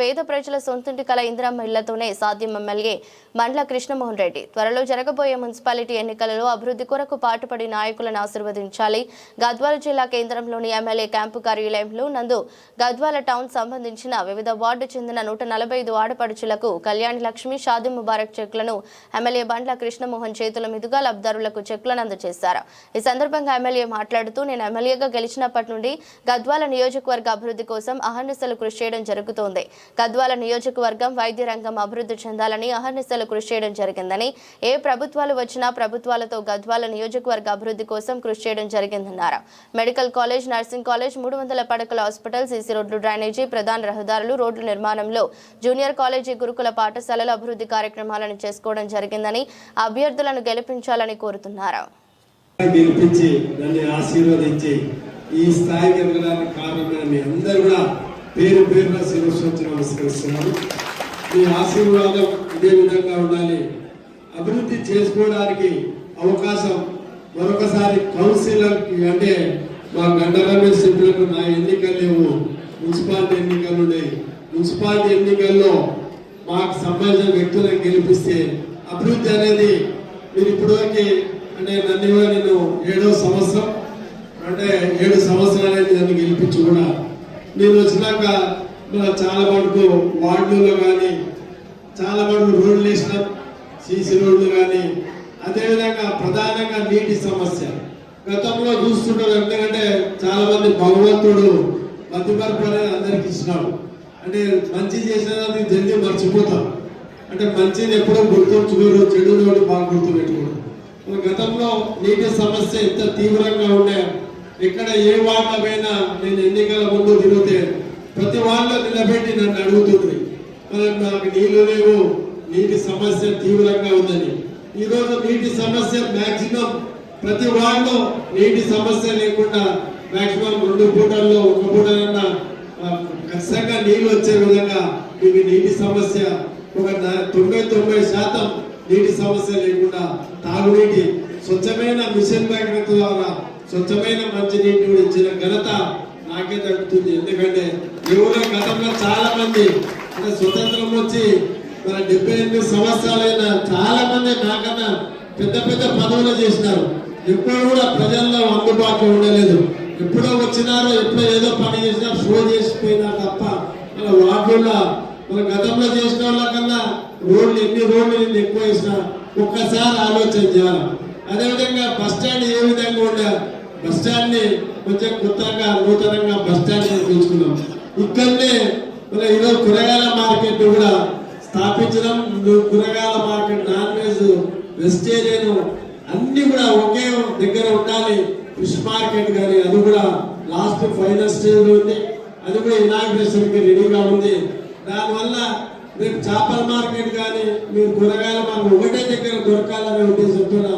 పేద ప్రజల సొంతింటి కల ఇందిరమ్మ ఇళ్లతోనే సాధ్యం ఎమ్మెల్యే బండ్ల కృష్ణమోహన్ రెడ్డి త్వరలో జరగబోయే మున్సిపాలిటీ ఎన్నికలలో అభివృద్ధి కొరకు పాటుపడి నాయకులను ఆశీర్వదించాలి. గద్వాల జిల్లా కేంద్రంలోని ఎమ్మెల్యే క్యాంపు కార్యాలయంలో నందు గద్వాల టౌన్ సంబంధించిన వివిధ వార్డు చెందిన 145 ఆడపడుచులకు కళ్యాణి లక్ష్మి షాదీ ముబారక్ చెక్లను ఎమ్మెల్యే బండ్ల కృష్ణమోహన్ చేతుల మీదుగా లబ్ధిదారులకు చెక్లను అందజేశారు. ఈ సందర్భంగా ఎమ్మెల్యే మాట్లాడుతూ నేను ఎమ్మెల్యేగా గెలిచినప్పటి నుండి గద్వాల నియోజకవర్గ అభివృద్ధి కోసం అహర్నిశలు కృషి చేయడం జరుగుతోంది. గద్వాల నియోజకవర్గం వైద్య రంగం అభివృద్ధి చెందాలని అహర్నిశలు కృషి చేయడం జరిగిందని, ఏ ప్రభుత్వాలు వచ్చినా ప్రభుత్వాలతో గద్వాల నియోజకవర్గ అభివృద్ధి కోసం కృషి చేయడం జరిగిందన్నారు. మెడికల్ కాలేజ్, నర్సింగ్ కాలేజ్, 300 పడకల హాస్పిటల్, సీసీ రోడ్లు, డ్రైనేజీ, ప్రధాన రహదారులు, రోడ్ల నిర్మాణంలో జూనియర్ కాలేజీ, గురుకుల పాఠశాలల అభివృద్ధి కార్యక్రమాలను చేసుకోవడం జరిగిందని అభ్యర్థులను గెలిపించాలని కోరుతున్నారు. ఈ స్థాయికి ఎదగడానికి కారణమైన మీ అందరూ కూడా పేరు పేరున శిరస్సు నమస్కరిస్తున్నాను. మీ ఆశీర్వాదం ఇదే విధంగా ఉండాలి. అభివృద్ధి చేసుకోవడానికి అవకాశం మరొకసారి కౌన్సిలర్కి అంటే మా గండరమేష్ సభ్యులకు నా ఎన్నికలు లేవు, మున్సిపాలిటీ ఎన్నికలు ఉన్నాయి. మున్సిపాలిటీ ఎన్నికల్లో మాకు సంబంధించిన వ్యక్తులను గెలిపిస్తే అభివృద్ధి అనేది మీరు ఇప్పటివరకు అంటే నన్ను కూడా నేను 7వ సంవత్సరం అంటే 7 సంవత్సరాలు నన్ను గెలిపించి కూడా నేను వచ్చినాక చాలా మటుకు వార్డులలో కానీ చాలా మటుకు రోడ్లు వేసినాం, సీసీ రోడ్లు కానీ, అదేవిధంగా ప్రధానంగా నీటి సమస్య గతంలో చూస్తుంటారు. ఎందుకంటే చాలా మంది భగవంతుడు మధ్యపరపు అనేది అందరికి ఇచ్చినాడు. అంటే మంచి చేసినది జల్దీ మర్చిపోతాం. అంటే మంచిని ఎప్పుడో గుర్తుంచుకోరు, చెడు రోడ్డు బాగా గుర్తు పెట్టుకోరు. గతంలో నీటి సమస్య ఎంత తీవ్రంగా ఉండే, ఇక్కడ ఏ వార్డుల పైన నేను ఎన్నికల ముందు తిరిగితే ప్రతి వార్డులో నిలబెట్టి నన్ను అడుగుతుంది నాకు నీళ్లు లేవు, నీటి సమస్య తీవ్రంగా ఉందని. ఈరోజు నీటి సమస్య మాక్సిమం ప్రతి వార్డులో నీటి సమస్య లేకుండా మాక్సిమం 2 పూటల్లో 1 పూటలన్నా ఖచ్చితంగా నీళ్లు వచ్చే విధంగా మీకు నీటి సమస్య ఒక 90% నీటి సమస్య లేకుండా తాగునీటి స్వచ్ఛమైన మిషన్ భగీరథ ద్వారా స్వచ్ఛమైన మంచినీటి కూడా ఇచ్చిన ఘనత నాకే దక్కుతుంది. ఎందుకంటే ఎవరో గతంలో చాలా మంది అంటే స్వతంత్రం వచ్చి మన 78 సంవత్సరాలైన చాలా మంది నాకన్నా పెద్ద పెద్ద పదవులు చేసినారు. ఎప్పుడు కూడా ప్రజల్లో అందుబాటులో ఉండలేదు. ఎప్పుడో వచ్చినారో ఎప్పుడో ఏదో పని చేసినా షో చేసిపోయినా తప్ప మన వార్డుల్లో మన గతంలో చేసిన వాళ్ళ కన్నా ఎన్ని రోడ్లు ఎక్కువ వేసినా ఒక్కసారి ఆలోచన చేయాలి. అదేవిధంగా బస్ స్టాండ్ ఏ విధంగా ఉండే, బస్ స్టాండ్ ని కొంచెం కొత్తగా నూతనంగా బస్ స్టాండ్ తీసుకున్నాం. ఇక్కడనే మన ఈరోజు కూరగాయల మార్కెట్ కూడా స్థాపించడం, కూరగాయల మార్కెట్, నాన్ వెజ్, వెజిటేరియన్ అన్ని కూడా ఒకే దగ్గర ఉండాలి. ఫిష్ మార్కెట్ కానీ అది కూడా లాస్ట్ ఫైనల్ స్టేజ్ లో ఉంది. అది కూడా ఇనాగ్రేషన్ కి రెడీగా ఉంది. దానివల్ల రేపు చేపల మార్కెట్ కానీ మీరు కూరగాయల మార్కెట్ ఒకటే దగ్గర దొరకాలనే ఉద్దేశంతో